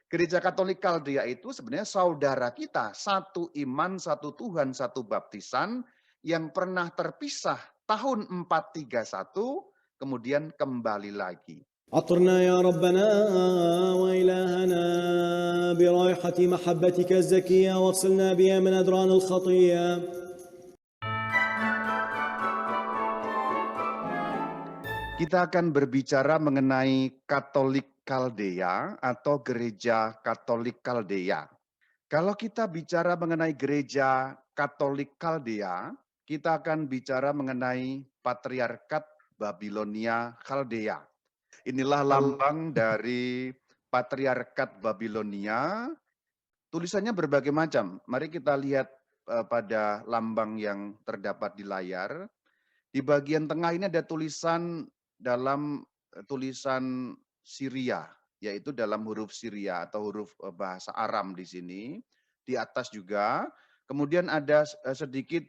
Gereja Katolik Kaldea itu sebenarnya saudara kita, satu iman, satu Tuhan, satu baptisan, yang pernah terpisah tahun 431, kemudian kembali lagi. عطرنا يا ربنا وإلهنا برائحة محبتك الزكية واغسلنا بها من أدران الخطية. Kita akan berbicara mengenai Katolik Kaldea atau Gereja Katolik Kaldea. Kalau kita bicara mengenai Gereja Katolik Kaldea, kita akan bicara mengenai Patriarkat Babilonia Kaldea. Inilah lambang dari Patriarkat Babilonia. Tulisannya berbagai macam. Mari kita lihat pada lambang yang terdapat di layar. Di bagian tengah ini ada tulisan dalam tulisan Syria, yaitu dalam huruf Syria atau huruf bahasa Aram di sini. Di atas juga, kemudian ada sedikit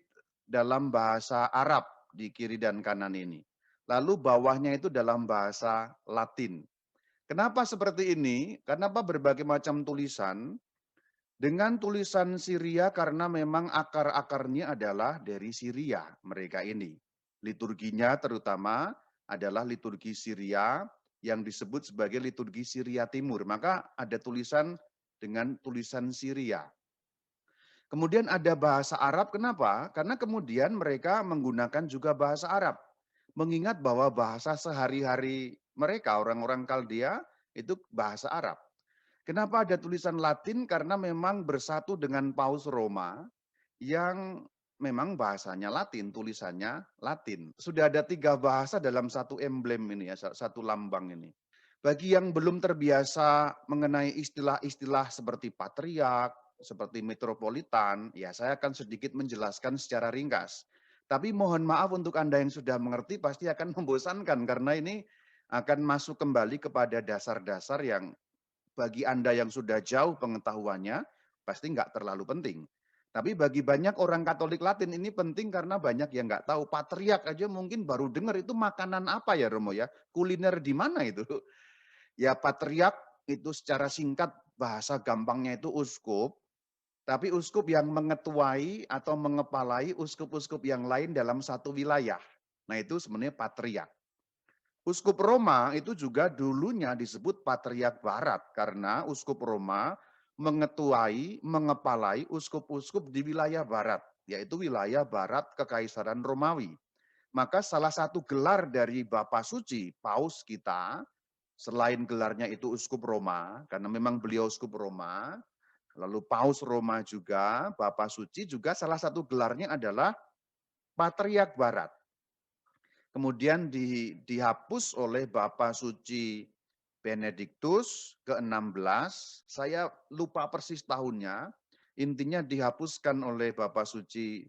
dalam bahasa Arab di kiri dan kanan ini. Lalu bawahnya itu dalam bahasa Latin. Kenapa seperti ini? Kenapa berbagai macam tulisan? Dengan tulisan Syria karena memang akar-akarnya adalah dari Syria mereka ini. Liturginya terutama adalah liturgi Syria yang disebut sebagai liturgi Syria Timur. Maka ada tulisan dengan tulisan Syria. Kemudian ada bahasa Arab, kenapa? Karena kemudian mereka menggunakan juga bahasa Arab. Mengingat bahwa bahasa sehari-hari mereka, orang-orang Kaldea, itu bahasa Arab. Kenapa ada tulisan Latin? Karena memang bersatu dengan Paus Roma yang memang bahasanya Latin, tulisannya Latin. Sudah ada 3 bahasa dalam satu emblem ini ya, satu lambang ini. Bagi yang belum terbiasa mengenai istilah-istilah seperti patriark, seperti metropolitan, ya saya akan sedikit menjelaskan secara ringkas. Tapi mohon maaf untuk Anda yang sudah mengerti pasti akan membosankan karena ini akan masuk kembali kepada dasar-dasar yang bagi Anda yang sudah jauh pengetahuannya, pasti nggak terlalu penting. Tapi bagi banyak orang Katolik Latin ini penting karena banyak yang nggak tahu. Patriark aja mungkin baru dengar itu makanan apa ya Romo ya? Kuliner di mana itu? Ya patriark itu secara singkat bahasa gampangnya itu uskup. Tapi uskup yang mengetuai atau mengepalai uskup-uskup yang lain dalam satu wilayah. Nah itu sebenarnya patriark. Uskup Roma itu juga dulunya disebut Patriark Barat karena Uskup Roma mengetuai, mengepalai uskup-uskup di wilayah barat, yaitu wilayah barat Kekaisaran Romawi. Maka salah satu gelar dari Bapa Suci, Paus kita, selain gelarnya itu Uskup Roma, karena memang beliau Uskup Roma, lalu Paus Roma juga, Bapa Suci juga salah satu gelarnya adalah Patriark Barat. Kemudian dihapus oleh Bapak Suci Benediktus ke-16, saya lupa persis tahunnya, intinya dihapuskan oleh Bapak Suci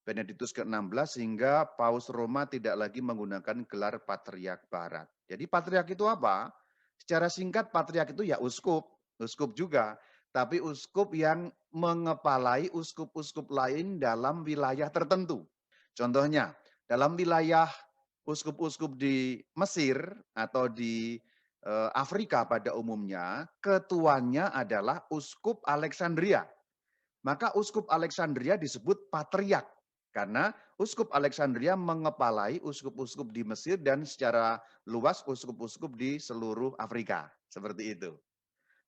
Benediktus ke-16 sehingga Paus Roma tidak lagi menggunakan gelar Patriark Barat. Jadi Patriark itu apa? Secara singkat Patriark itu ya uskup, uskup juga, tapi uskup yang mengepalai uskup-uskup lain dalam wilayah tertentu. Contohnya, dalam wilayah uskup-uskup di Mesir atau di Afrika pada umumnya, ketuanya adalah Uskup Alexandria. Maka Uskup Alexandria disebut patriark karena Uskup Alexandria mengepalai uskup-uskup di Mesir dan secara luas uskup-uskup di seluruh Afrika. Seperti itu.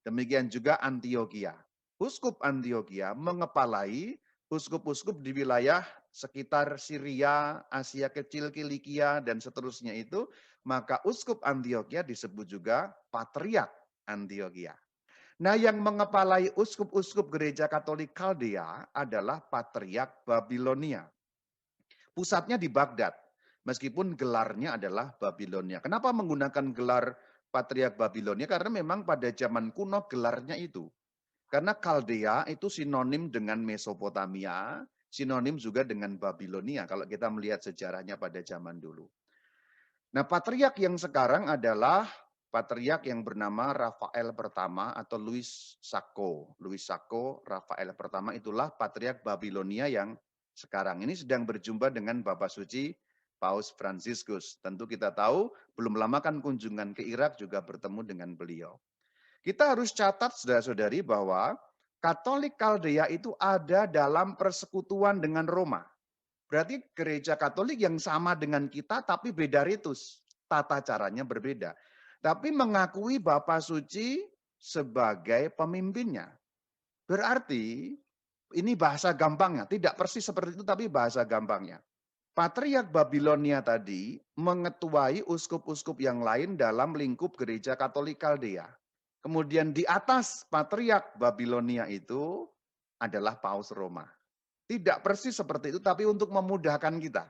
Demikian juga Antioquia. Uskup Antioquia mengepalai uskup-uskup di wilayah sekitar Syria, Asia Kecil, Kilikia, dan seterusnya itu, maka uskup Antioquia disebut juga Patriark Antioquia. Nah, yang mengepalai uskup-uskup gereja Katolik Kaldea adalah Patriark Babilonia. Pusatnya di Baghdad, meskipun gelarnya adalah Babilonia. Kenapa menggunakan gelar Patriark Babilonia? Karena memang pada zaman kuno gelarnya itu. Karena Kaldea itu sinonim dengan Mesopotamia, sinonim juga dengan Babilonia kalau kita melihat sejarahnya pada zaman dulu. Nah, patriark yang sekarang adalah patriark yang bernama Rafael pertama atau Louis Sacco. Louis Sacco, Rafael pertama itulah patriark Babilonia yang sekarang ini sedang berjumpa dengan Bapak Suci Paus Fransiskus. Tentu kita tahu belum lama kan kunjungan ke Irak juga bertemu dengan beliau. Kita harus catat saudara-saudari bahwa Katolik Kaldea itu ada dalam persekutuan dengan Roma. Berarti gereja Katolik yang sama dengan kita tapi beda ritus. Tata caranya berbeda. Tapi mengakui Bapa Suci sebagai pemimpinnya. Berarti ini bahasa gampangnya, tidak persis seperti itu tapi bahasa gampangnya. Patriark Babilonia tadi mengetuai uskup-uskup yang lain dalam lingkup gereja Katolik Kaldea. Kemudian di atas Patriark Babilonia itu adalah Paus Roma. Tidak persis seperti itu, tapi untuk memudahkan kita.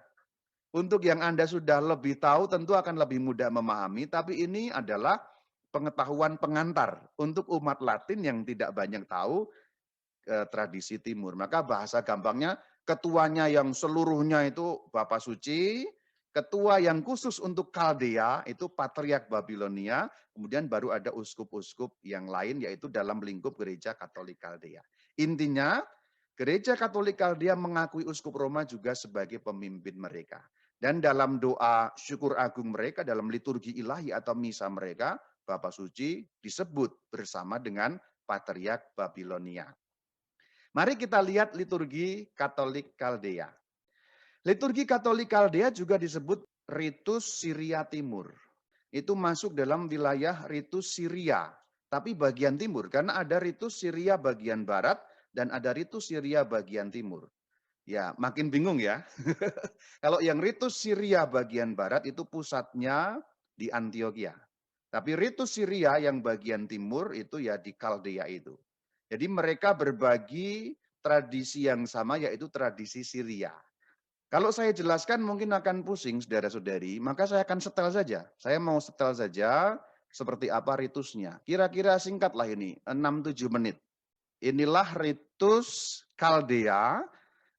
Untuk yang Anda sudah lebih tahu tentu akan lebih mudah memahami, tapi ini adalah pengetahuan pengantar untuk umat Latin yang tidak banyak tahu tradisi Timur. Maka bahasa gampangnya, ketuanya yang seluruhnya itu Bapak Suci, ketua yang khusus untuk Kaldea itu Patriark Babilonia, kemudian baru ada uskup-uskup yang lain yaitu dalam lingkup gereja Katolik Kaldea. Intinya, gereja Katolik Kaldea mengakui uskup Roma juga sebagai pemimpin mereka. Dan dalam doa syukur agung mereka, dalam liturgi ilahi atau misa mereka, Bapak Suci disebut bersama dengan Patriark Babilonia. Mari kita lihat liturgi Katolik Kaldea. Liturgi Katolik Kaldea juga disebut ritus Syria Timur. Itu masuk dalam wilayah ritus Syria, tapi bagian timur. Karena ada ritus Syria bagian barat dan ada ritus Syria bagian timur. Ya, makin bingung ya. Kalau yang ritus Syria bagian barat itu pusatnya di Antioquia. Tapi ritus Syria yang bagian timur itu ya di Kaldea itu. Jadi mereka berbagi tradisi yang sama yaitu tradisi Syria. Kalau saya jelaskan mungkin akan pusing saudara-saudari, maka saya akan setel saja. Saya mau setel saja seperti apa ritusnya. Kira-kira singkatlah ini, 6-7 menit. Inilah ritus Kaldea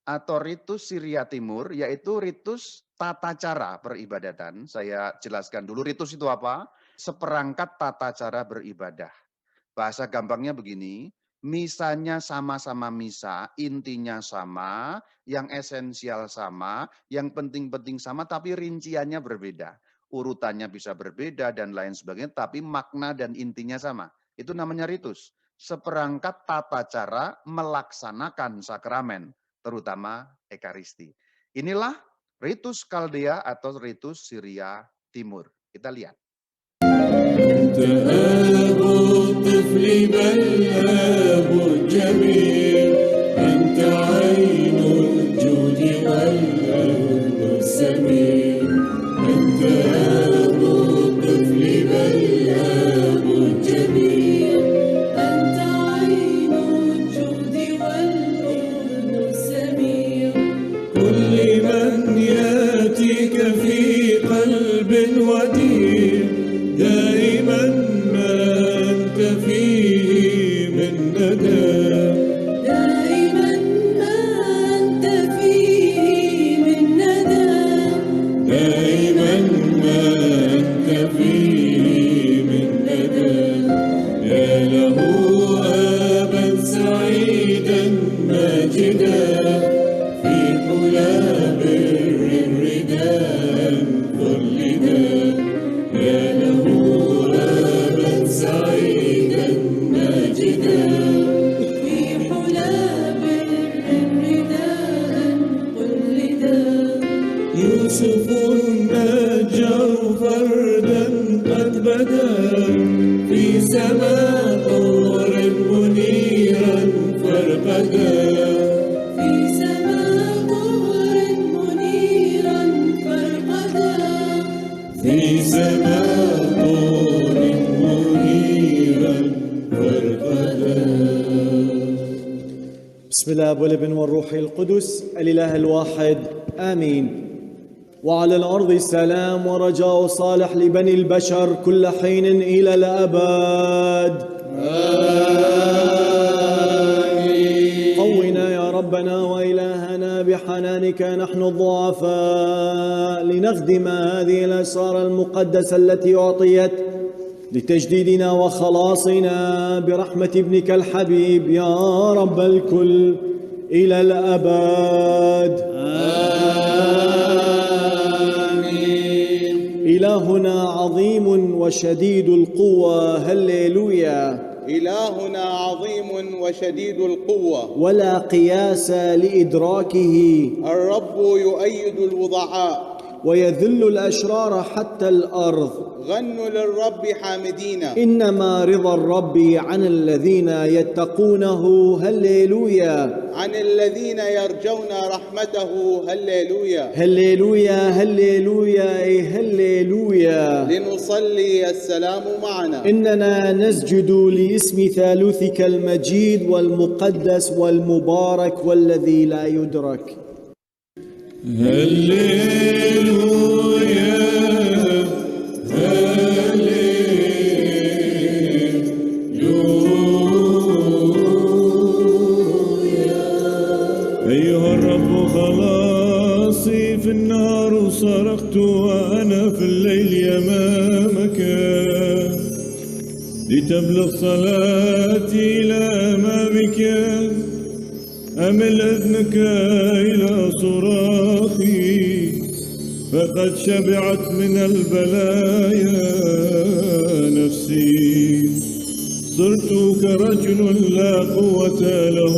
atau ritus Syria Timur, yaitu ritus tata cara peribadatan. Saya jelaskan dulu ritus itu apa? Seperangkat tata cara beribadah. Bahasa gampangnya begini, misanya sama-sama misa, intinya sama, yang esensial sama, yang penting-penting sama, tapi rinciannya berbeda. Urutannya bisa berbeda dan lain sebagainya, tapi makna dan intinya sama. Itu namanya ritus. Seperangkat tata cara melaksanakan sakramen, terutama Ekaristi. Inilah ritus Kaldea atau ritus Syria Timur. Kita lihat. أنت آب الطفل بل آب الجميع أنت عين الجود والأرض السميع أنت آب الطفل بل آب الجميع أنت عين الجود والأذن السميع كل من يأتيك في قلب وديع دائما ما أنت فيه من ندى دائما ما أنت فيه من ندى دائما ما أنت فيه من ندى يا له آبا سعيدا ماجدا في حلى بر الرداء خلدا يا له آبا سعيدا ماجدا في حلى بر رداء قلدا يوسف النجار فردا قد بدا في سماء طور منيرا فرقدا في سماء طهر منيرا فرقدا في سماء طور منيرا فرقدا بسم الله والابن والروح القدس الإله الواحد آمين. وعلى الأرض السلام ورجاء صالح لبني البشر كل حين إلى الأبد. آمين. قونا يا ربنا وإلهنا بحنانك نحن الضعفاء لنخدم هذه الأسرار المقدسة التي أعطيت لتجديدنا وخلاصنا برحمة ابنك الحبيب يا رب الكل إلى الأبد. آمين. إلهنا عظيم وشديد القوة هللويا إلهنا عظيم وشديد القوة، ولا قياس لإدراكه، الرب يؤيد الوضعاء، ويذل الأشرار حتى الأرض. غنوا للرب حامدين، إنما رضا الرب عن الذين يتقونه هللويا عن الذين يرجون رحمته هللويا. هللويا هللويا هللويا. لنصلي السلام معنا. إننا نسجد لاسم ثالوثك المجيد والمقدس والمبارك والذي لا يدرك. هللويا أيها الرب خلاصي في النار، صرخت وأنا في الليل أمامك، لتبلغ صلاتي إلى أمامك. أمل أذنك إلى صراخي، فقد شبعت من البلايا نفسي، صرت كرجل لا قوة له.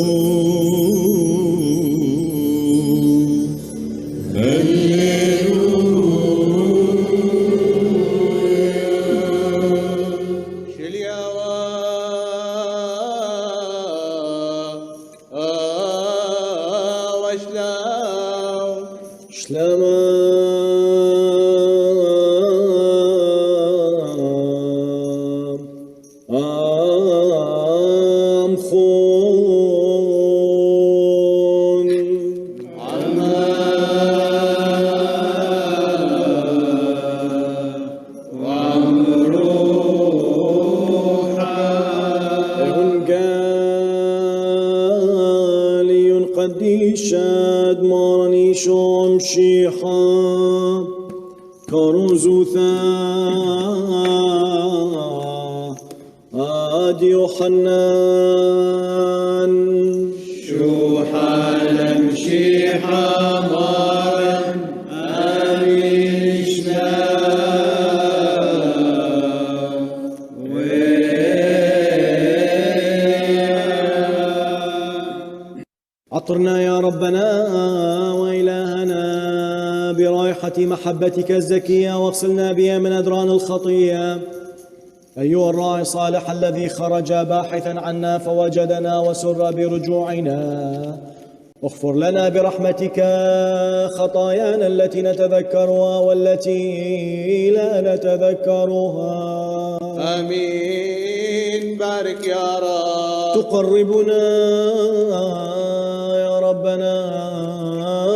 شاد مارني شوم شيحا كروزوثا آد يوحنان شو حالم شيحا مارن أريشنا عطرنا يا ربنا وإلهنا برائحة محبتك الزكية، واغسلنا بها من أدران الخطية. أيها الراعي الصالح الذي خرج باحثا عنا فوجدنا وسر برجوعنا، اغفر لنا برحمتك خطايانا التي نتذكرها والتي لا نتذكرها. آمين. بارك يا رب. تقربنا يا ربنا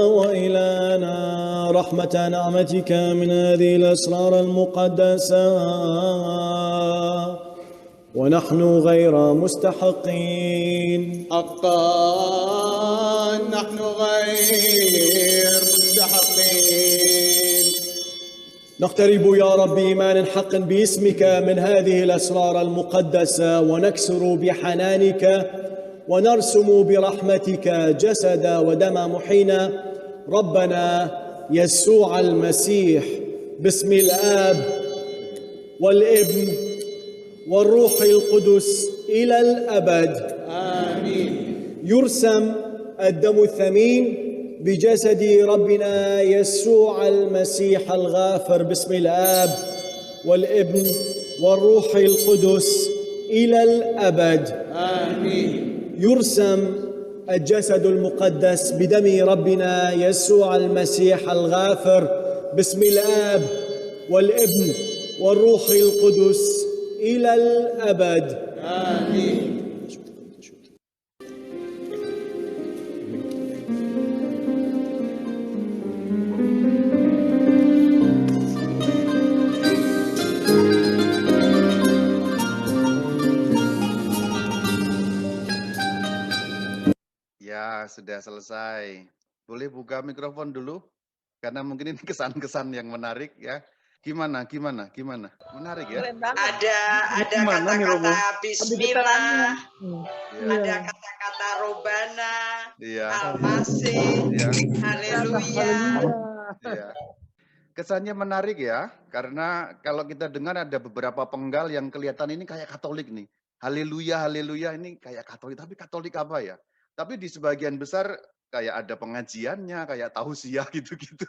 وإلهنا رحمة نعمتك من هذه الأسرار المقدسة ونحن غير مستحقين. حقا نحن غير مستحقين. نقترب يا رب إيمان حق باسمك من هذه الأسرار المقدسة، ونكسر بحنانك ونرسم برحمتك جسد ودم محينا ربنا يسوع المسيح، باسم الآب والابن والروح القدس إلى الأبد. آمين. يرسم الدم الثمين بجسد ربنا يسوع المسيح الغافر، باسم الآب والابن والروح القدس إلى الأبد. آمين. يرسم الجسد المقدس بدم ربنا يسوع المسيح الغافر، باسم الآب والابن والروح القدس إلى الأبد. آمين. Ya, sudah selesai. Boleh buka mikrofon dulu? Karena mungkin ini kesan-kesan yang menarik ya. Gimana? Menarik ya? Ada kata-kata bismillah, ada kata-kata robana, Iya. almasih, Iya. haleluya. Iya. Kesannya menarik ya, karena kalau kita dengar ada beberapa penggal yang kelihatan ini kayak Katolik nih. Haleluya, haleluya, ini kayak Katolik, tapi Katolik apa ya? Tapi di sebagian besar kayak ada pengajiannya, kayak tausiah gitu-gitu.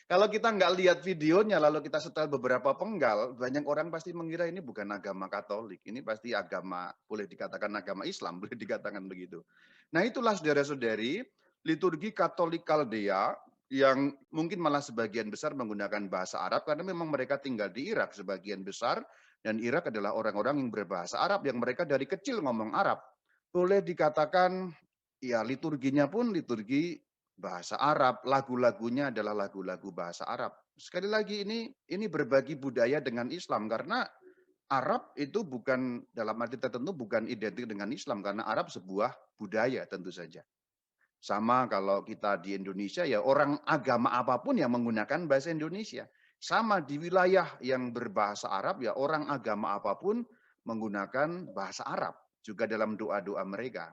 Kalau kita nggak lihat videonya, lalu kita setel beberapa penggal, banyak orang pasti mengira ini bukan agama Katolik. Ini pasti agama, boleh dikatakan agama Islam, boleh dikatakan begitu. Nah itulah saudara-saudari, liturgi Katolik Kaldea yang mungkin malah sebagian besar menggunakan bahasa Arab, karena memang mereka tinggal di Irak sebagian besar, dan Irak adalah orang-orang yang berbahasa Arab, yang mereka dari kecil ngomong Arab. Boleh dikatakan, ya liturginya pun liturgi bahasa Arab, lagu-lagunya adalah lagu-lagu bahasa Arab. Sekali lagi ini berbagi budaya dengan Islam, karena Arab itu bukan dalam arti tertentu bukan identik dengan Islam, karena Arab sebuah budaya tentu saja. Sama kalau kita di Indonesia ya orang agama apapun yang menggunakan bahasa Indonesia. Sama di wilayah yang berbahasa Arab ya orang agama apapun menggunakan bahasa Arab juga dalam doa-doa mereka.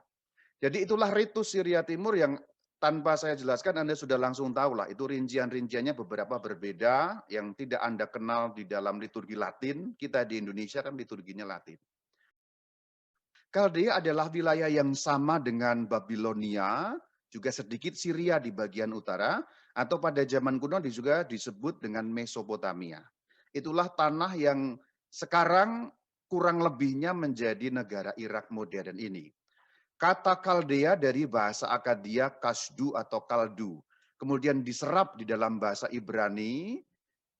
Jadi itulah ritus Syria Timur yang tanpa saya jelaskan Anda sudah langsung tahu lah, itu rincian-rinciannya beberapa berbeda yang tidak Anda kenal di dalam liturgi Latin. Kita di Indonesia kan liturginya Latin. Kaldea adalah wilayah yang sama dengan Babilonia, juga sedikit Syria di bagian utara, atau pada zaman kuno juga disebut dengan Mesopotamia. Itulah tanah yang sekarang kurang lebihnya menjadi negara Irak modern ini. Kata Kaldea dari bahasa Akadia Kasdu atau Kaldu. Kemudian diserap di dalam bahasa Ibrani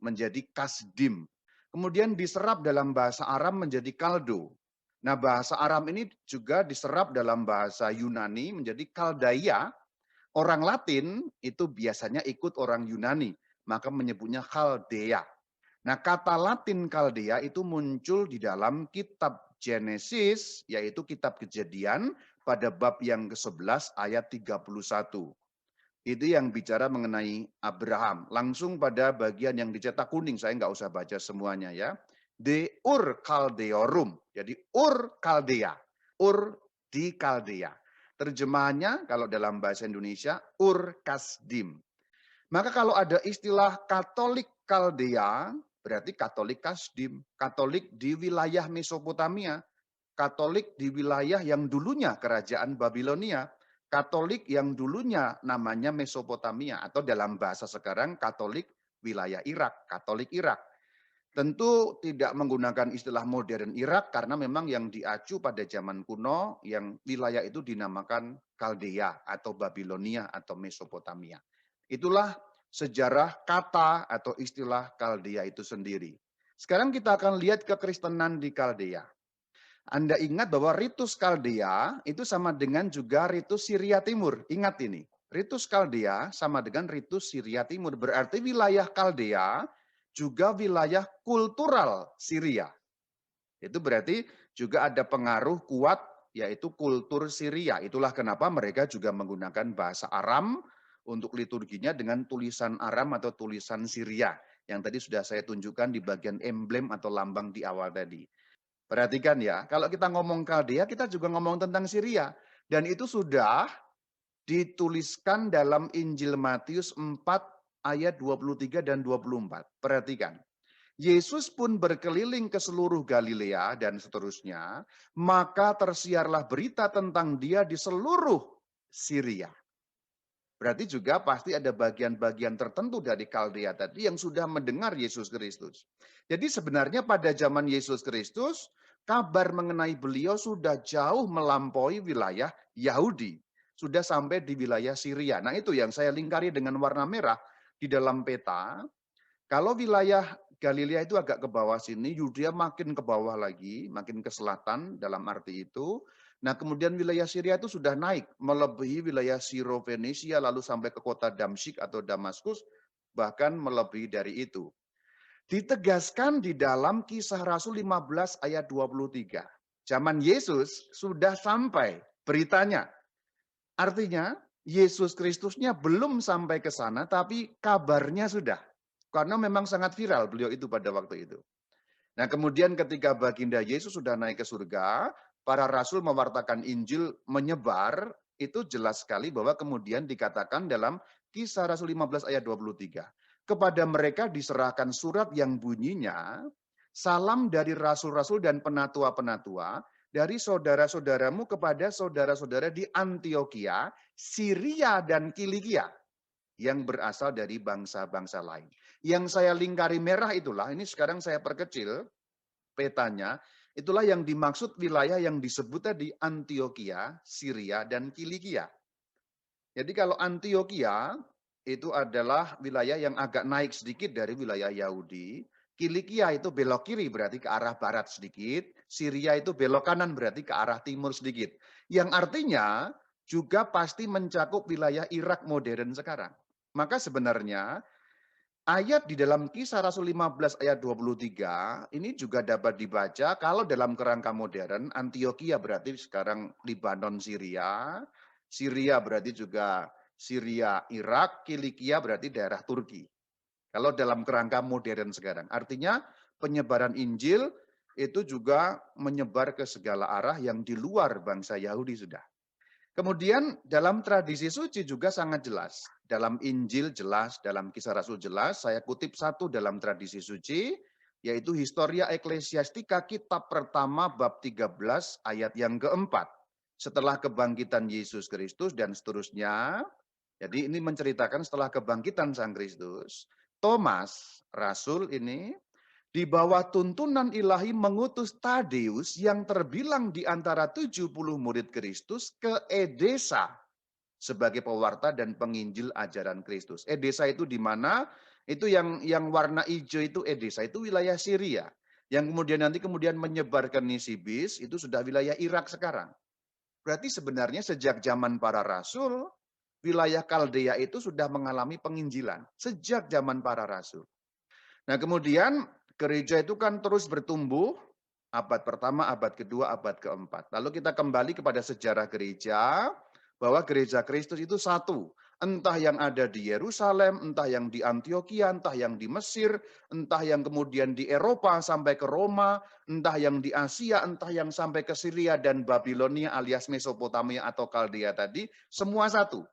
menjadi Kasdim. Kemudian diserap dalam bahasa Aram menjadi Kaldo. Nah bahasa Aram ini juga diserap dalam bahasa Yunani menjadi Kaldaya. Orang Latin itu biasanya ikut orang Yunani, maka menyebutnya Kaldea. Nah kata Latin Kaldea itu muncul di dalam kitab Genesis, yaitu kitab Kejadian, pada bab yang ke-11 ayat 31. Itu yang bicara mengenai Abraham. Langsung pada bagian yang dicetak kuning, saya nggak usah baca semuanya ya. De Ur Kaldeorum, jadi Ur Kaldea, Ur di Kaldea. Terjemahannya kalau dalam bahasa Indonesia, Ur Kasdim. Maka kalau ada istilah Katolik Kaldea, berarti Katolik Kasdim, Katolik di wilayah Mesopotamia, Katolik di wilayah yang dulunya kerajaan Babilonia, Katolik yang dulunya namanya Mesopotamia, atau dalam bahasa sekarang Katolik wilayah Irak, Katolik Irak. Tentu tidak menggunakan istilah modern Irak karena memang yang diacu pada zaman kuno yang wilayah itu dinamakan Kaldea atau Babilonia atau Mesopotamia. Itulah sejarah kata atau istilah Kaldea itu sendiri. Sekarang kita akan lihat kekristenan di Kaldea. Anda ingat bahwa ritus Kaldea itu sama dengan juga ritus Syria Timur. Ingat ini, ritus Kaldea sama dengan ritus Syria Timur. Berarti wilayah Kaldea juga wilayah kultural Syria. Itu berarti juga ada pengaruh kuat yaitu kultur Syria. Itulah kenapa mereka juga menggunakan bahasa Aram untuk liturginya dengan tulisan Aram atau tulisan Syria. Yang tadi sudah saya tunjukkan di bagian emblem atau lambang di awal tadi. Perhatikan ya, kalau kita ngomong Kaldea, kita juga ngomong tentang Syria. Dan itu sudah dituliskan dalam Injil Matius 4 ayat 23 dan 24. Perhatikan. Yesus pun berkeliling ke seluruh Galilea dan seterusnya, maka tersiarlah berita tentang dia di seluruh Syria. Berarti juga pasti ada bagian-bagian tertentu dari Kaldea tadi yang sudah mendengar Yesus Kristus. Jadi sebenarnya pada zaman Yesus Kristus, kabar mengenai beliau sudah jauh melampaui wilayah Yahudi. Sudah sampai di wilayah Syria. Nah itu yang saya lingkari dengan warna merah di dalam peta. Kalau wilayah Galilea itu agak ke bawah sini, Yudea makin ke bawah lagi, makin ke selatan dalam arti itu. Nah kemudian wilayah Syria itu sudah naik, melebihi wilayah Syro-Fenisia, lalu sampai ke kota Damsyik atau Damaskus, bahkan melebihi dari itu. Ditegaskan di dalam Kisah Rasul 15 ayat 23. Zaman Yesus sudah sampai beritanya. Artinya Yesus Kristusnya belum sampai ke sana, tapi kabarnya sudah. Karena memang sangat viral beliau itu pada waktu itu. Nah kemudian ketika baginda Yesus sudah naik ke surga, para rasul mewartakan Injil menyebar, itu jelas sekali bahwa kemudian dikatakan dalam Kisah Rasul 15 ayat 23. kepada mereka diserahkan surat yang bunyinya, salam dari rasul-rasul dan penatua-penatua, dari saudara-saudaramu kepada saudara-saudara di Antioquia, Syria dan Kilikia, yang berasal dari bangsa-bangsa lain. Yang saya lingkari merah itulah, ini sekarang saya perkecil petanya, itulah yang dimaksud wilayah yang disebut tadi Antioquia, Syria, dan Kilikia. Jadi kalau Antioquia itu adalah wilayah yang agak naik sedikit dari wilayah Yahudi. Kilikia itu belok kiri berarti ke arah barat sedikit. Syria itu belok kanan berarti ke arah timur sedikit. Yang artinya juga pasti mencakup wilayah Irak modern sekarang. Maka sebenarnya ayat di dalam Kisah Rasul 15 ayat 23 ini juga dapat dibaca kalau dalam kerangka modern. Antioquia berarti sekarang Libanon, Syria. Syria berarti juga Syria, Irak. Kilikia berarti daerah Turki. Kalau dalam kerangka modern sekarang. Artinya penyebaran Injil itu juga menyebar ke segala arah yang di luar bangsa Yahudi sudah. Kemudian dalam tradisi suci juga sangat jelas. Dalam Injil jelas, dalam Kisah Rasul jelas. Saya kutip satu dalam tradisi suci, yaitu Historia Ecclesiastica kitab pertama bab 13 ayat yang keempat. Setelah kebangkitan Yesus Kristus dan seterusnya. Jadi ini menceritakan setelah kebangkitan Sang Kristus, Thomas, Rasul ini, di bawah tuntunan ilahi mengutus Tadeus yang terbilang di antara 70 murid Kristus ke Edesa sebagai pewarta dan penginjil ajaran Kristus. Edesa itu di mana? Itu yang warna hijau itu Edesa, itu wilayah Syria. Yang kemudian menyebar ke Nisibis, itu sudah wilayah Irak sekarang. Berarti sebenarnya sejak zaman para rasul, wilayah Kaldea itu sudah mengalami penginjilan. Sejak zaman para rasul. Nah kemudian gereja itu kan terus bertumbuh, abad pertama, abad kedua, abad keempat. Lalu kita kembali kepada sejarah gereja, bahwa gereja Kristus itu satu. Entah yang ada di Yerusalem, entah yang di Antioquia, entah yang di Mesir, entah yang kemudian di Eropa sampai ke Roma, entah yang di Asia, entah yang sampai ke Syria dan Babilonia alias Mesopotamia atau Kaldea tadi, semua satu.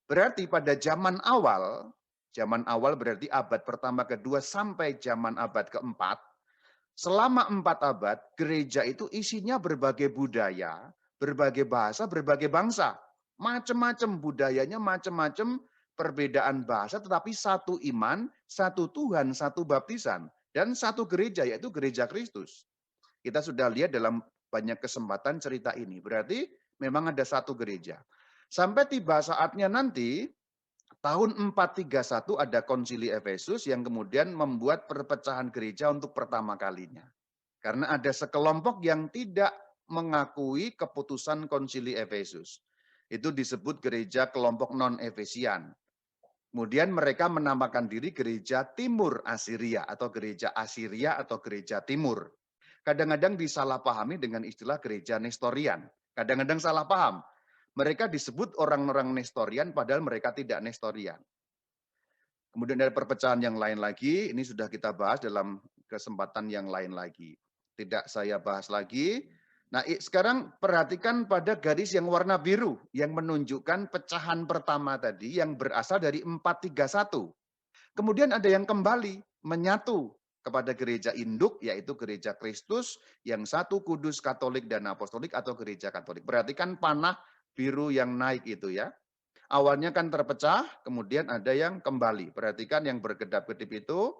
Berarti pada zaman awal berarti abad pertama, kedua, sampai zaman abad keempat. Selama 4 abad, gereja itu isinya berbagai budaya, berbagai bahasa, berbagai bangsa. Macam-macam budayanya, macam-macam perbedaan bahasa, tetapi satu iman, satu Tuhan, satu baptisan. Dan satu gereja, yaitu gereja Kristus. Kita sudah lihat dalam banyak kesempatan cerita ini. Berarti memang ada satu gereja. Sampai tiba saatnya nanti, tahun 431 ada konsili Efesus yang kemudian membuat perpecahan gereja untuk pertama kalinya. Karena ada sekelompok yang tidak mengakui keputusan konsili Efesus. Itu disebut gereja kelompok non-Efesian. Kemudian mereka menamakan diri gereja Timur Asiria atau gereja Asiria atau gereja Timur. Kadang-kadang disalahpahami dengan istilah gereja Nestorian. Kadang-kadang salah paham. Mereka disebut orang-orang Nestorian, padahal mereka tidak Nestorian. Kemudian ada perpecahan yang lain lagi, ini sudah kita bahas dalam kesempatan yang lain lagi. Tidak saya bahas lagi. Nah, sekarang perhatikan pada garis yang warna biru, yang menunjukkan pecahan pertama tadi, yang berasal dari 431. Kemudian ada yang kembali, menyatu kepada gereja induk, yaitu gereja Kristus, yang satu, kudus, katolik, dan apostolik, atau gereja katolik. Perhatikan panah biru yang naik itu ya. Awalnya kan terpecah, kemudian ada yang kembali. Perhatikan yang berkedap-kedip itu,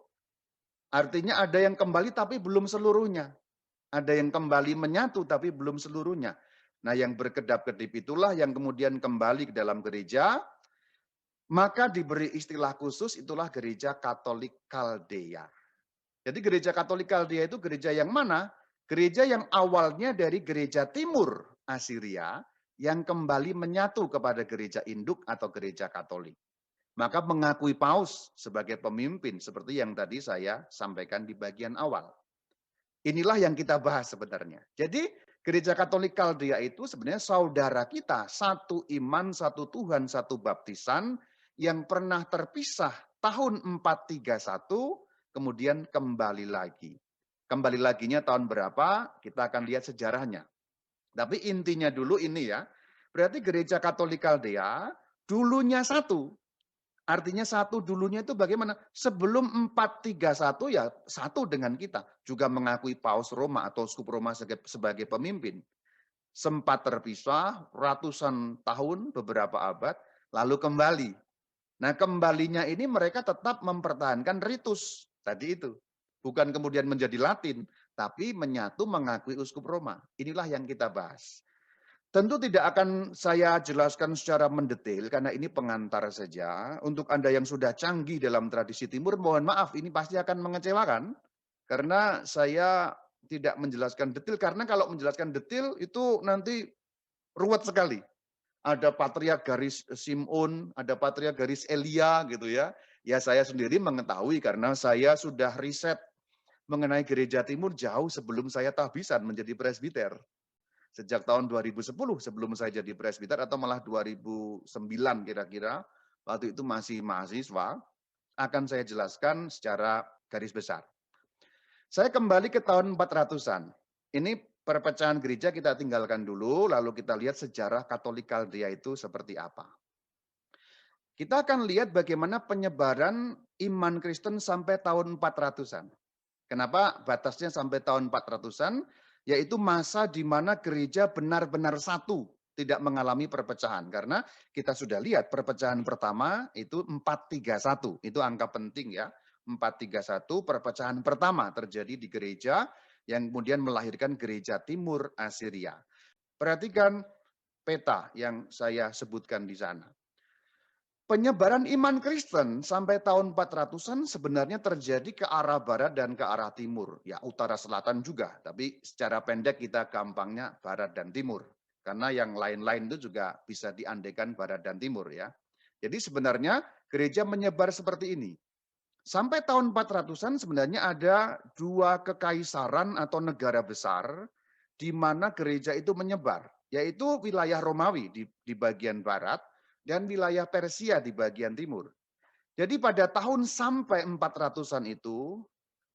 artinya ada yang kembali tapi belum seluruhnya. Ada yang kembali menyatu tapi belum seluruhnya. Nah yang berkedap-kedip itulah yang kemudian kembali ke dalam gereja, maka diberi istilah khusus, itulah gereja Katolik Kaldea. Jadi gereja Katolik Kaldea itu gereja yang mana? Gereja yang awalnya dari gereja Timur Asiria, yang kembali menyatu kepada gereja induk atau gereja Katolik. Maka mengakui Paus sebagai pemimpin, seperti yang tadi saya sampaikan di bagian awal. Inilah yang kita bahas sebenarnya. Jadi gereja Katolik Kaldea itu sebenarnya saudara kita, satu iman, satu Tuhan, satu baptisan, yang pernah terpisah tahun 431, kemudian kembali lagi. Kembali laginya tahun berapa? Kita akan lihat sejarahnya. Tapi intinya dulu ini ya, berarti gereja Katolik Kaldea dulunya satu. Artinya satu dulunya itu bagaimana? Sebelum 431 ya satu dengan kita. Juga mengakui Paus Roma atau Uskup Roma sebagai pemimpin. Sempat terpisah ratusan tahun, beberapa abad, lalu kembali. Nah kembalinya ini mereka tetap mempertahankan ritus. Tadi itu. Bukan kemudian menjadi Latin, tapi menyatu mengakui Uskup Roma. Inilah yang kita bahas. Tentu tidak akan saya jelaskan secara mendetail karena ini pengantar saja. Untuk Anda yang sudah canggih dalam tradisi timur, mohon maaf ini pasti akan mengecewakan. Karena saya tidak menjelaskan detail, karena kalau menjelaskan detail itu nanti ruwet sekali. Ada patriark garis Simeon, ada patriark garis Elia gitu ya. Ya saya sendiri mengetahui karena saya sudah riset mengenai gereja timur jauh sebelum saya tahbisan menjadi presbiter. Sejak tahun 2010 sebelum saya jadi presbiter atau malah 2009 kira-kira, waktu itu masih mahasiswa, akan saya jelaskan secara garis besar. Saya kembali ke tahun 400-an. Ini perpecahan gereja kita tinggalkan dulu, lalu kita lihat sejarah Katolik Kaldea itu seperti apa. Kita akan lihat bagaimana penyebaran iman Kristen sampai tahun 400-an. Kenapa batasnya sampai tahun 400-an? Yaitu masa di mana gereja benar-benar satu, tidak mengalami perpecahan. Karena kita sudah lihat perpecahan pertama itu 431, itu angka penting ya. 431 perpecahan pertama terjadi di gereja yang kemudian melahirkan gereja timur Asiria. Perhatikan peta yang saya sebutkan di sana. Penyebaran iman Kristen sampai tahun 400-an sebenarnya terjadi ke arah barat dan ke arah timur. Ya utara selatan juga, tapi secara pendek kita gampangnya barat dan timur. Karena yang lain-lain itu juga bisa diandekan barat dan timur ya. Jadi sebenarnya gereja menyebar seperti ini. Sampai tahun 400-an sebenarnya ada dua kekaisaran atau negara besar di mana gereja itu menyebar. Yaitu wilayah Romawi di bagian barat, dan wilayah Persia di bagian timur. Jadi pada tahun sampai 400-an itu,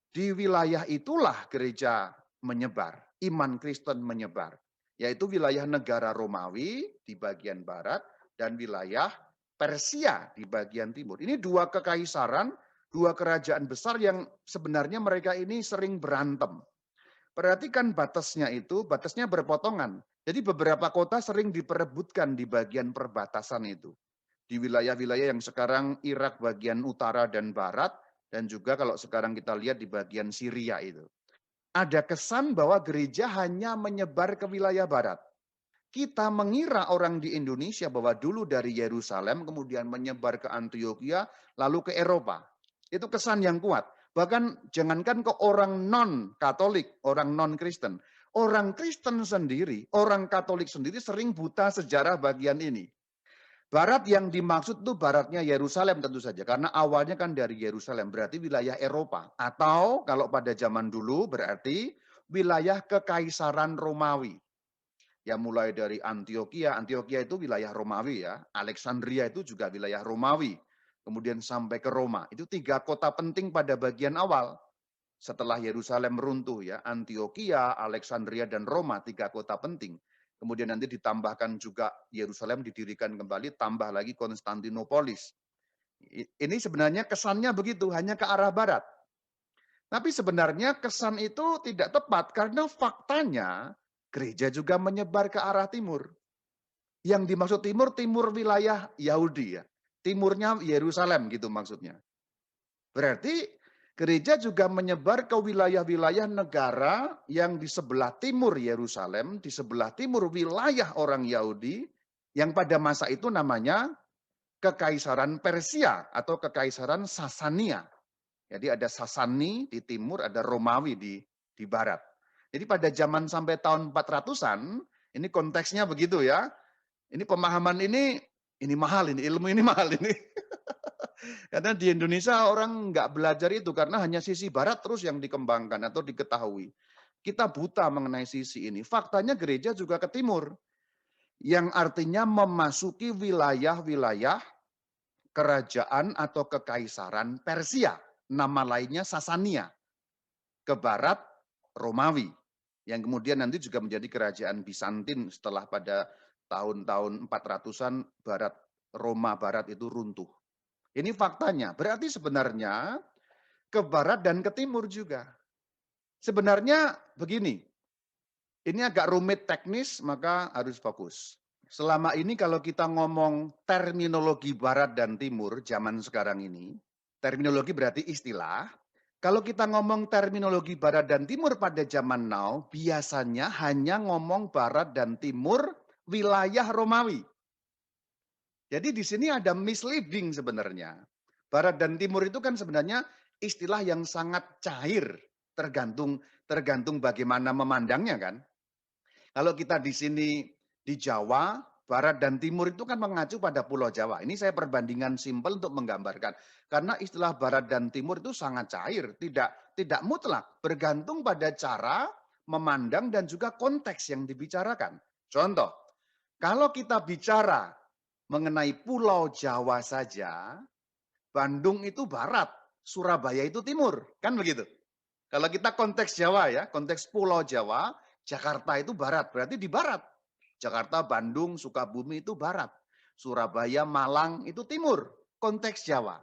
di wilayah itulah gereja menyebar, iman Kristen menyebar. Yaitu wilayah negara Romawi di bagian barat, dan wilayah Persia di bagian timur. Ini dua kekaisaran, dua kerajaan besar yang sebenarnya mereka ini sering berantem. Perhatikan batasnya itu, batasnya berpotongan. Jadi beberapa kota sering diperebutkan di bagian perbatasan itu. Di wilayah-wilayah yang sekarang Irak bagian utara dan barat, dan juga kalau sekarang kita lihat di bagian Syria itu. Ada kesan bahwa gereja hanya menyebar ke wilayah barat. Kita mengira orang di Indonesia bahwa dulu dari Yerusalem kemudian menyebar ke Antioquia, lalu ke Eropa. Itu kesan yang kuat. Bahkan jangankan ke orang non-Katolik, orang non-Kristen. Orang Kristen sendiri, orang Katolik sendiri sering buta sejarah bagian ini. Barat yang dimaksud itu baratnya Yerusalem tentu saja. Karena awalnya kan dari Yerusalem, berarti wilayah Eropa. Atau kalau pada zaman dulu berarti wilayah Kekaisaran Romawi. Ya mulai dari Antioquia, Antioquia itu wilayah Romawi ya. Alexandria itu juga wilayah Romawi. Kemudian sampai ke Roma. Itu 3 kota penting pada bagian awal. Setelah Yerusalem runtuh ya, Antioquia, Alexandria, dan Roma, 3 kota penting. Kemudian nanti ditambahkan juga Yerusalem didirikan kembali, tambah lagi Konstantinopolis. Ini sebenarnya kesannya begitu, hanya ke arah barat. Tapi sebenarnya kesan itu tidak tepat, karena faktanya gereja juga menyebar ke arah timur. Yang dimaksud timur, timur wilayah Yahudi ya. Timurnya Yerusalem gitu maksudnya. Berarti gereja juga menyebar ke wilayah-wilayah negara yang di sebelah timur Yerusalem, di sebelah timur wilayah orang Yahudi, yang pada masa itu namanya Kekaisaran Persia atau Kekaisaran Sasania. Jadi ada Sasani di timur, ada Romawi di barat. Jadi pada zaman sampai tahun 400-an, ini konteksnya begitu ya. Ini pemahaman ini mahal, ini ilmu ini mahal ini. Karena di Indonesia orang nggak belajar itu karena hanya sisi barat terus yang dikembangkan atau diketahui. Kita buta mengenai sisi ini. Faktanya gereja juga ke timur. Yang artinya memasuki wilayah-wilayah kerajaan atau kekaisaran Persia. Nama lainnya Sasania. Ke barat Romawi. Yang kemudian nanti juga menjadi kerajaan Bizantin setelah pada tahun-tahun 400-an barat Roma barat itu runtuh. Ini faktanya. Berarti sebenarnya ke barat dan ke timur juga. Sebenarnya begini, ini agak rumit teknis, maka harus fokus. Selama ini kalau kita ngomong terminologi barat dan timur zaman sekarang ini, terminologi berarti istilah. Kalau kita ngomong terminologi barat dan timur pada zaman now, biasanya hanya ngomong barat dan timur wilayah Romawi. Jadi di sini ada misleading sebenarnya. Barat dan timur itu kan sebenarnya istilah yang sangat cair, tergantung bagaimana memandangnya kan. Kalau kita di sini di Jawa, barat dan timur itu kan mengacu pada Pulau Jawa. Ini saya perbandingan simpel untuk menggambarkan. Karena istilah barat dan timur itu sangat cair, tidak mutlak, bergantung pada cara memandang dan juga konteks yang dibicarakan. Contoh, kalau kita bicara mengenai Pulau Jawa saja, Bandung itu barat, Surabaya itu timur, kan begitu. Kalau kita konteks Jawa ya, konteks Pulau Jawa, Jakarta itu barat, berarti di barat. Jakarta, Bandung, Sukabumi itu barat. Surabaya, Malang itu timur, konteks Jawa.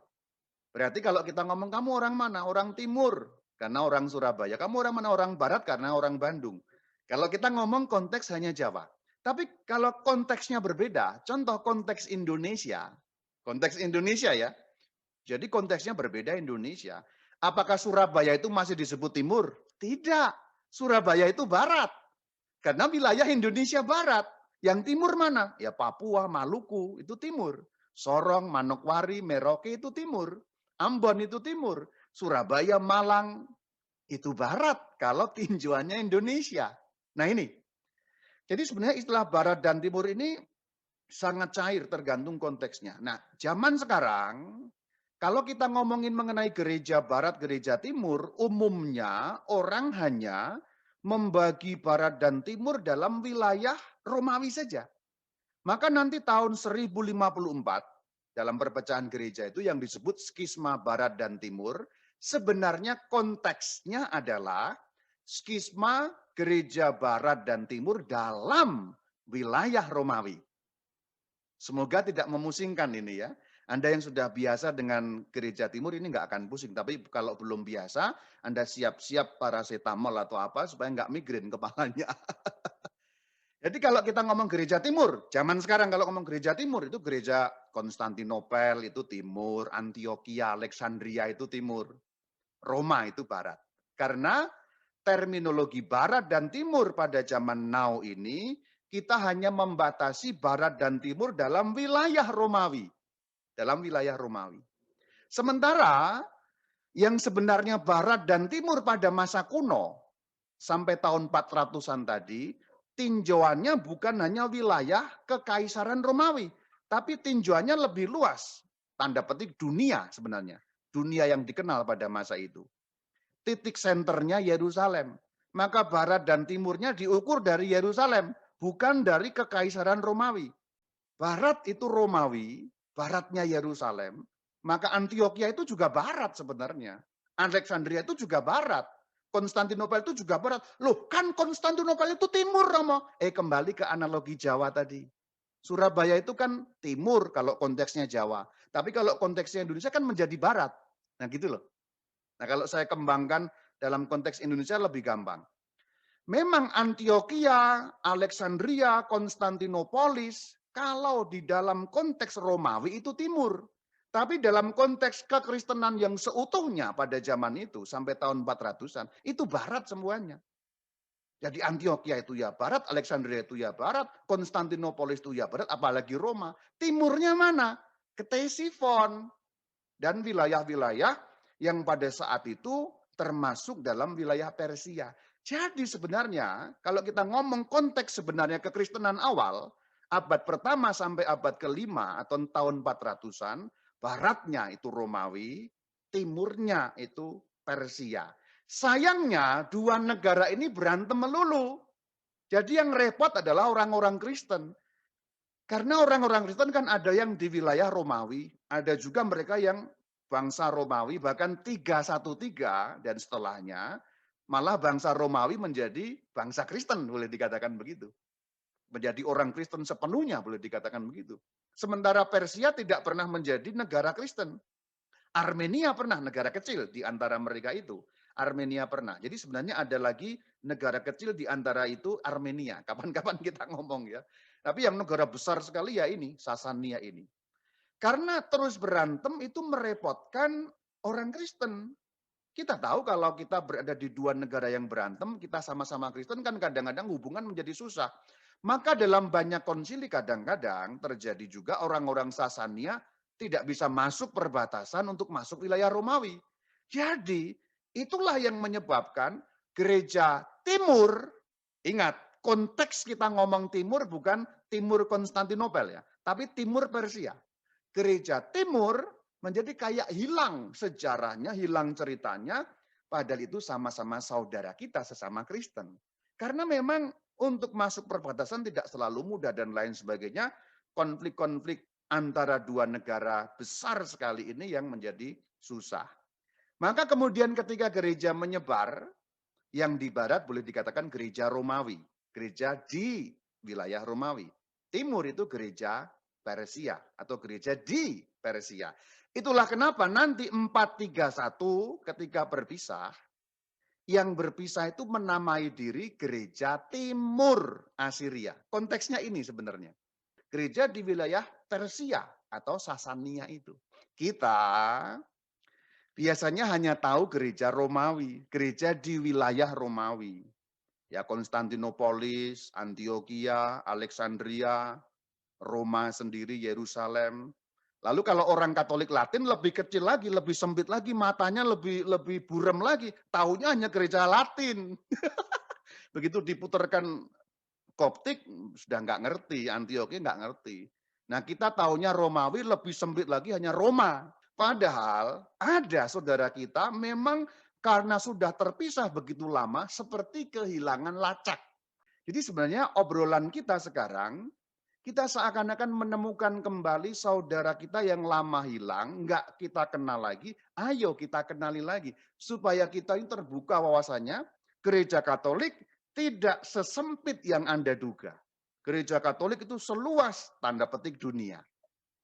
Berarti kalau kita ngomong kamu orang mana? Orang timur, karena orang Surabaya. Kamu orang mana? Orang barat, karena orang Bandung. Kalau kita ngomong konteks hanya Jawa. Tapi kalau konteksnya berbeda, contoh konteks Indonesia ya. Jadi konteksnya berbeda Indonesia. Apakah Surabaya itu masih disebut timur? Tidak. Surabaya itu barat. Karena wilayah Indonesia barat. Yang timur mana? Ya Papua, Maluku, itu timur. Sorong, Manokwari, Merauke itu timur. Ambon itu timur. Surabaya, Malang itu barat kalau tinjauannya Indonesia. Nah ini. Jadi sebenarnya istilah barat dan timur ini sangat cair tergantung konteksnya. Nah, zaman sekarang kalau kita ngomongin mengenai gereja barat, gereja timur, umumnya orang hanya membagi barat dan timur dalam wilayah Romawi saja. Maka nanti tahun 1054 dalam perpecahan gereja itu yang disebut skisma barat dan timur, sebenarnya konteksnya adalah skisma gereja barat dan timur dalam wilayah Romawi. Semoga tidak memusingkan ini ya. Anda yang sudah biasa dengan gereja timur ini nggak akan pusing. Tapi kalau belum biasa, Anda siap-siap paracetamol atau apa supaya nggak migrain kepalanya. Jadi kalau kita ngomong gereja timur, zaman sekarang kalau ngomong gereja timur itu gereja Konstantinopel itu timur, Antioquia, Alexandria itu timur, Roma itu barat. Karena terminologi barat dan timur pada zaman now ini kita hanya membatasi barat dan timur dalam wilayah Romawi. Dalam wilayah Romawi. Sementara yang sebenarnya barat dan timur pada masa kuno sampai tahun 400-an tadi, tinjauannya bukan hanya wilayah Kekaisaran Romawi, tapi tinjauannya lebih luas. Tanda petik dunia sebenarnya. Dunia yang dikenal pada masa itu. Titik senternya Yerusalem. Maka barat dan timurnya diukur dari Yerusalem, bukan dari Kekaisaran Romawi. Barat itu Romawi, baratnya Yerusalem, maka Antioquia itu juga barat sebenarnya. Alexandria itu juga barat. Konstantinopel itu juga barat. Loh, kan Konstantinopel itu timur, Romo. Kembali ke analogi Jawa tadi. Surabaya itu kan timur kalau konteksnya Jawa. Tapi kalau konteksnya Indonesia kan menjadi barat. Nah gitu loh. Nah kalau saya kembangkan dalam konteks Indonesia lebih gampang. Memang Antioquia, Alexandria, Konstantinopolis, kalau di dalam konteks Romawi itu timur. Tapi dalam konteks kekristenan yang seutuhnya pada zaman itu, sampai tahun 400-an, itu barat semuanya. Jadi Antioquia itu ya barat, Alexandria itu ya barat, Konstantinopolis itu ya barat, apalagi Roma. Timurnya mana? Ktesifon. Dan wilayah-wilayah yang pada saat itu termasuk dalam wilayah Persia. Jadi sebenarnya kalau kita ngomong konteks sebenarnya kekristenan awal, abad pertama sampai abad kelima atau tahun 400-an, baratnya itu Romawi, timurnya itu Persia. Sayangnya dua negara ini berantem melulu. Jadi yang repot adalah orang-orang Kristen. Karena orang-orang Kristen kan ada yang di wilayah Romawi, ada juga mereka yang bangsa Romawi, bahkan 313 dan setelahnya, malah bangsa Romawi menjadi bangsa Kristen, boleh dikatakan begitu. menjadi orang Kristen sepenuhnya, boleh dikatakan begitu. Sementara Persia tidak pernah menjadi negara Kristen. Armenia pernah, negara kecil di antara mereka itu. Armenia pernah. Jadi sebenarnya ada lagi negara kecil di antara itu Armenia. Kapan-kapan kita ngomong ya. Tapi yang negara besar sekali ya ini, Sasania ini. Karena terus berantem itu merepotkan orang Kristen. Kita tahu kalau kita berada di dua negara yang berantem, kita sama-sama Kristen kan kadang-kadang hubungan menjadi susah. Maka dalam banyak konsili kadang-kadang terjadi juga orang-orang Sasania tidak bisa masuk perbatasan untuk masuk wilayah Romawi. Jadi itulah yang menyebabkan gereja timur, ingat konteks kita ngomong timur bukan timur Konstantinopel ya, tapi timur Persia. Gereja timur menjadi kayak hilang sejarahnya, hilang ceritanya, padahal itu sama-sama saudara kita sesama Kristen. Karena memang untuk masuk perbatasan tidak selalu mudah dan lain sebagainya, konflik-konflik antara dua negara besar sekali ini yang menjadi susah. Maka kemudian ketika gereja menyebar, yang di barat boleh dikatakan gereja Romawi, gereja di wilayah Romawi. Timur itu gereja Persia atau gereja di Persia. Itulah kenapa nanti 431 ketika berpisah, yang berpisah itu menamai diri gereja Timur Asiria. Konteksnya ini sebenarnya. Gereja di wilayah Persia atau Sasania itu. Kita biasanya hanya tahu gereja Romawi, gereja di wilayah Romawi. Ya Konstantinopolis, Antioquia, Alexandria, Roma sendiri, Yerusalem. Lalu kalau orang Katolik Latin lebih kecil lagi, lebih sempit lagi, matanya lebih buram lagi. Tahunya hanya gereja Latin. Begitu diputarkan Koptik, sudah nggak ngerti, Antioquia nggak ngerti. Nah kita tahunya Romawi lebih sempit lagi hanya Roma. Padahal ada saudara kita memang karena sudah terpisah begitu lama seperti kehilangan lacak. Jadi sebenarnya obrolan kita sekarang, kita seakan-akan menemukan kembali saudara kita yang lama hilang, nggak kita kenal lagi, ayo kita kenali lagi. Supaya kita ini terbuka wawasannya, gereja Katolik tidak sesempit yang Anda duga. Gereja Katolik itu seluas tanda petik dunia.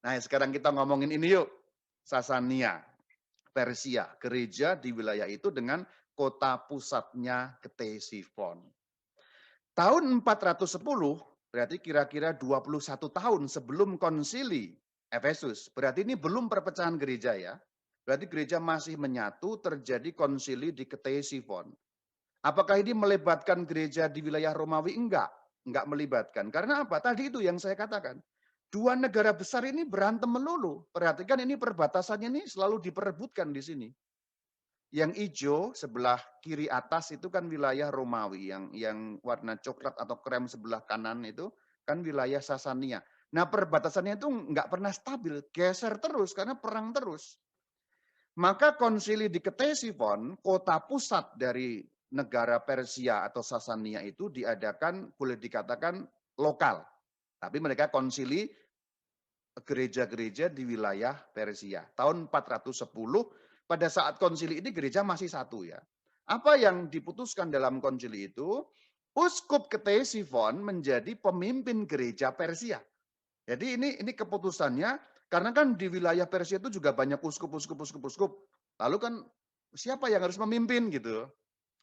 Nah sekarang kita ngomongin ini yuk, Sasania, Persia, gereja di wilayah itu dengan kota pusatnya Ktesifon. Tahun 410, berarti kira-kira 21 tahun sebelum konsili Efesus. Berarti ini belum perpecahan gereja ya. Berarti gereja masih menyatu, terjadi konsili di Ktesifon. Apakah ini melibatkan gereja di wilayah Romawi? Enggak melibatkan. Karena apa? Tadi itu yang saya katakan. Dua negara besar ini berantem melulu. Perhatikan ini perbatasannya ini selalu diperebutkan di sini. Yang hijau sebelah kiri atas itu kan wilayah Romawi, yang warna coklat atau krem sebelah kanan itu kan wilayah Sasania. Nah perbatasannya itu nggak pernah stabil, geser terus karena perang terus. Maka konsili di Ktesifon, kota pusat dari negara Persia atau Sasania itu diadakan boleh dikatakan lokal. Tapi mereka konsili gereja-gereja di wilayah Persia. Tahun 410, pada saat konsili ini gereja masih satu ya. Apa yang diputuskan dalam konsili itu? Uskup Ktesifon menjadi pemimpin gereja Persia. Jadi ini keputusannya, karena kan di wilayah Persia itu juga banyak uskup. Lalu kan siapa yang harus memimpin gitu?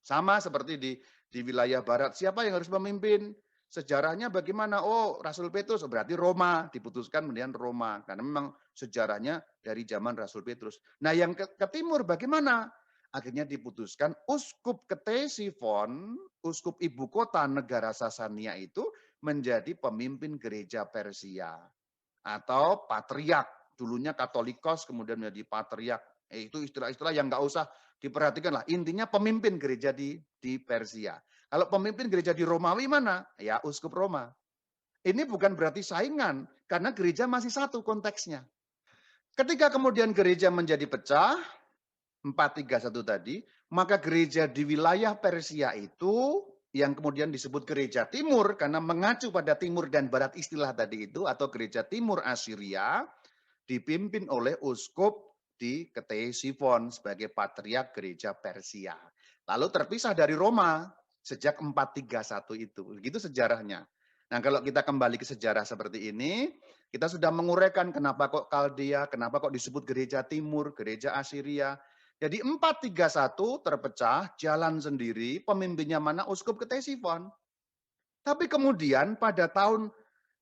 Sama seperti di wilayah barat, siapa yang harus memimpin? Sejarahnya bagaimana? Oh, Rasul Petrus, berarti Roma, diputuskan kemudian Roma. Karena memang sejarahnya dari zaman Rasul Petrus. Nah yang ke timur bagaimana? Akhirnya diputuskan Uskup Ktesifon, uskup ibu kota negara Sasania itu menjadi pemimpin gereja Persia. Atau patriark, dulunya Katolikos kemudian menjadi patriark. Itu istilah-istilah yang nggak usah diperhatikan lah. Intinya pemimpin gereja di Persia. Kalau pemimpin gereja di Romawi mana? Ya uskup Roma. Ini bukan berarti saingan, karena gereja masih satu konteksnya. Ketika kemudian gereja menjadi pecah, 431 tadi, maka gereja di wilayah Persia itu, yang kemudian disebut gereja timur, karena mengacu pada timur dan barat istilah tadi itu, atau gereja timur Asiria, dipimpin oleh uskup di Ktesifon sebagai patriark gereja Persia. Lalu terpisah dari Roma sejak 431 itu. Begitu sejarahnya. Nah, kalau kita kembali ke sejarah seperti ini, kita sudah menguraikan kenapa kok Kaldea, kenapa kok disebut gereja timur, gereja Asiria. Jadi 431 terpecah, jalan sendiri, pemimpinnya mana? Uskup Ktesifon. Tapi kemudian pada tahun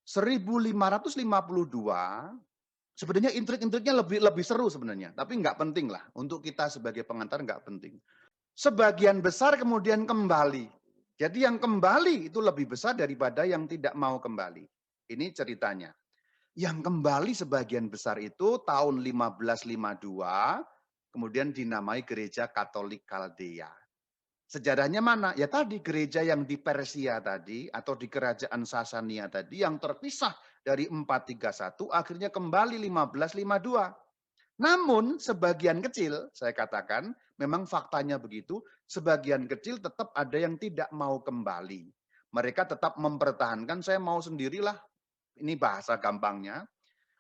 1552, sebenarnya intrik-intriknya lebih seru sebenarnya, tapi nggak penting lah. Untuk kita sebagai pengantar nggak penting. Sebagian besar kemudian kembali. Jadi yang kembali itu lebih besar daripada yang tidak mau kembali. Ini ceritanya. Yang kembali sebagian besar itu tahun 1552, kemudian dinamai Gereja Katolik Kaldea. Sejarahnya mana? Ya tadi gereja yang di Persia tadi atau di kerajaan Sasania tadi yang terpisah dari 431 akhirnya kembali 1552. Namun sebagian kecil, saya katakan memang faktanya begitu, sebagian kecil tetap ada yang tidak mau kembali. Mereka tetap mempertahankan saya mau sendirilah. Ini bahasa gampangnya.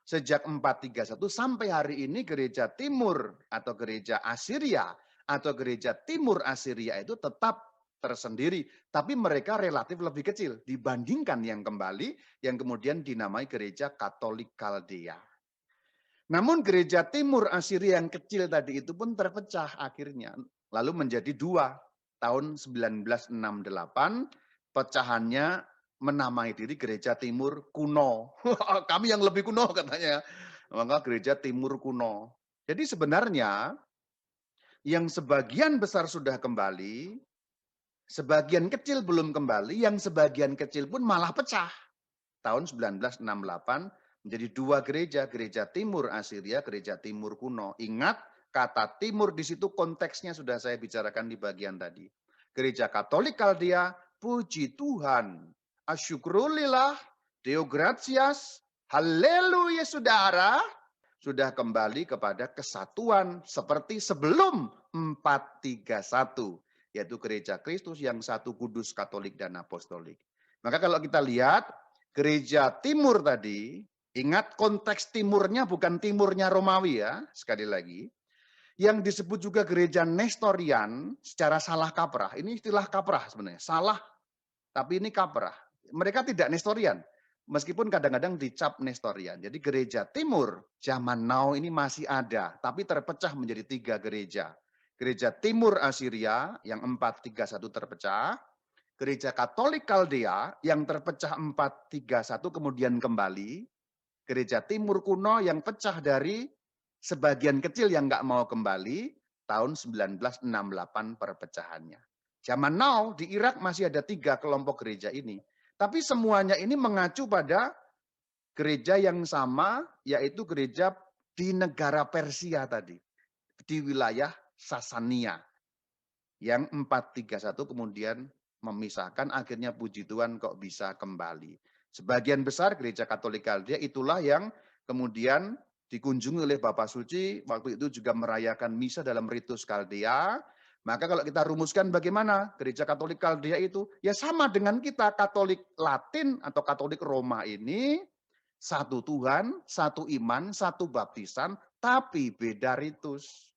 Sejak 431 sampai hari ini gereja timur atau gereja Asiria atau gereja timur Asiria itu tetap tersendiri. Tapi mereka relatif lebih kecil dibandingkan yang kembali yang kemudian dinamai gereja Katolik Kaldea. Namun gereja timur Asiria yang kecil tadi itu pun terpecah akhirnya. Lalu menjadi dua. Tahun 1968 pecahannya menamai diri gereja timur kuno. Kami yang lebih kuno katanya. Maka gereja timur kuno. Jadi sebenarnya yang sebagian besar sudah kembali, sebagian kecil belum kembali, yang sebagian kecil pun malah pecah. Tahun 1968 menjadi dua gereja, gereja timur Asiria, gereja timur kuno. Ingat, kata timur di situ konteksnya sudah saya bicarakan di bagian tadi. Gereja Katolik Kaldea, puji Tuhan, asyukurulillah, Deo gratias, haleluya saudara, sudah kembali kepada kesatuan seperti sebelum 431, yaitu gereja Kristus yang satu, kudus, katolik, dan apostolik. Maka kalau kita lihat, gereja timur tadi, ingat konteks timurnya bukan timurnya Romawi ya, sekali lagi. Yang disebut juga gereja Nestorian secara salah kaprah. Ini istilah kaprah sebenarnya, salah, tapi ini kaprah. Mereka tidak Nestorian, meskipun kadang-kadang dicap Nestorian. Jadi gereja timur zaman now ini masih ada, tapi terpecah menjadi tiga gereja. Gereja timur Asiria yang 431 terpecah, gereja Katolik Kaldea yang terpecah 431 kemudian kembali, gereja timur kuno yang pecah dari sebagian kecil yang nggak mau kembali, tahun 1968 perpecahannya. Zaman now di Irak masih ada tiga kelompok gereja ini. Tapi semuanya ini mengacu pada gereja yang sama, yaitu gereja di negara Persia tadi. Di wilayah Sasania. Yang 431 kemudian memisahkan, akhirnya puji Tuhan kok bisa kembali. Sebagian besar gereja Katolik Kaldea itulah yang kemudian dikunjungi oleh Bapak Suci, waktu itu juga merayakan misa dalam ritus Kaldea. Maka kalau kita rumuskan bagaimana gereja Katolik Kaldea itu, ya sama dengan kita Katolik Latin atau Katolik Roma ini, satu Tuhan, satu iman, satu baptisan, tapi beda ritus.